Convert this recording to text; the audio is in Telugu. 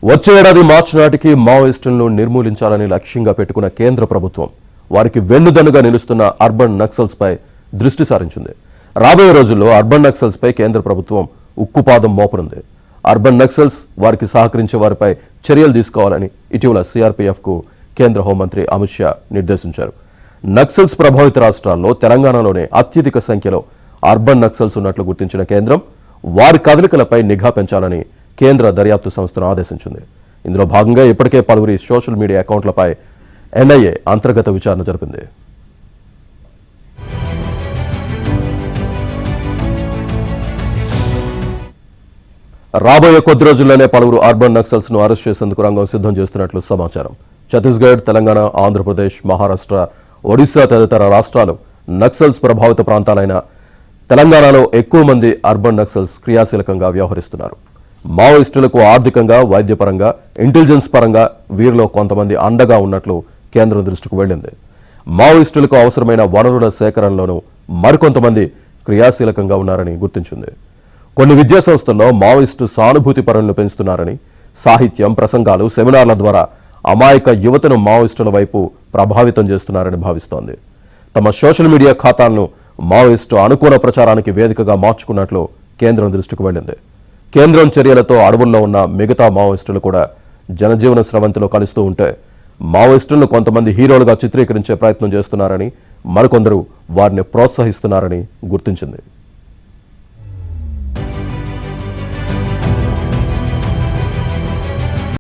వచ్చే ఏడాది మార్చి నాటికి మావోయిస్టులను నిర్మూలించాలని లక్ష్యంగా పెట్టుకున్న కేంద్ర ప్రభుత్వం వారికి వెన్నుదన్నుగా నిలుస్తున్న అర్బన్ నక్సల్స్ పై దృష్టి సారించింది. రాబోయే రోజుల్లో అర్బన్ నక్సల్స్ పై కేంద్ర ప్రభుత్వం ఉక్కుపాదం మోపనుంది. అర్బన్ నక్సల్స్ వారికి సహకరించే వారిపై చర్యలు తీసుకోవాలని ఇటీవల సిఆర్పీఎఫ్ కు కేంద్ర హోంమంత్రి అమిత్ షా నిర్దేశించారు. నక్సల్స్ ప్రభావిత రాష్ట్రాల్లో తెలంగాణలోనే అత్యధిక సంఖ్యలో అర్బన్ నక్సల్స్ ఉన్నట్లు గుర్తించిన కేంద్రం వారి కదలికలపై నిఘా పెంచాలని కేంద్ర దర్యాప్తు సంస్థను ఆదేశించింది. ఇందులో భాగంగా ఇప్పటికే పలువురి సోషల్ మీడియా అకౌంట్లపై ఎన్ఐఏ అంతర్గత విచారణ జరిపింది. రాబోయే కొద్ది రోజుల్లోనే పలువురు అర్బన్ నక్సల్స్ ను అరెస్ట్ చేసేందుకు రంగం సిద్ధం చేస్తున్నట్లు సమాచారం. ఛత్తీస్గఢ్, తెలంగాణ, ఆంధ్రప్రదేశ్, మహారాష్ట్ర, ఒడిశా తదితర రాష్ట్రాలు నక్సల్స్ ప్రభావిత ప్రాంతాలైన తెలంగాణలో ఎక్కువ మంది అర్బన్ నక్సల్స్ క్రియాశీలకంగా వ్యవహరిస్తున్నారు. మావోయిస్టులకు ఆర్థికంగా, వైద్యపరంగా, ఇంటెలిజెన్స్ పరంగా వీరిలో కొంతమంది అండగా ఉన్నట్లు కేంద్రం దృష్టికి వెళ్లింది. మావోయిస్టులకు అవసరమైన వనరుల సేకరణలోనూ మరికొంతమంది క్రియాశీలకంగా ఉన్నారని గుర్తించింది. కొన్ని విద్యా సంస్థల్లో మావోయిస్టు సానుభూతి పరులను పెంచుతున్నారని, సాహిత్యం, ప్రసంగాలు, సెమినార్ల ద్వారా అమాయక యువతను మావోయిస్టుల వైపు ప్రభావితం చేస్తున్నారని భావిస్తోంది. తమ సోషల్ మీడియా ఖాతాలను మావోయిస్టు అనుకూల ప్రచారానికి వేదికగా మార్చుకున్నట్లు కేంద్రం దృష్టికి వెళ్లింది. కేంద్రం చర్యలతో అడవుల్లో ఉన్న మిగతా మావోయిస్టులు కూడా జనజీవన స్రవంతిలో కలుస్తూ ఉంటే మావోయిస్టులను కొంతమంది హీరోలుగా చిత్రీకరించే ప్రయత్నం చేస్తున్నారని, మరికొందరు వారిని ప్రోత్సహిస్తున్నారని గుర్తించింది.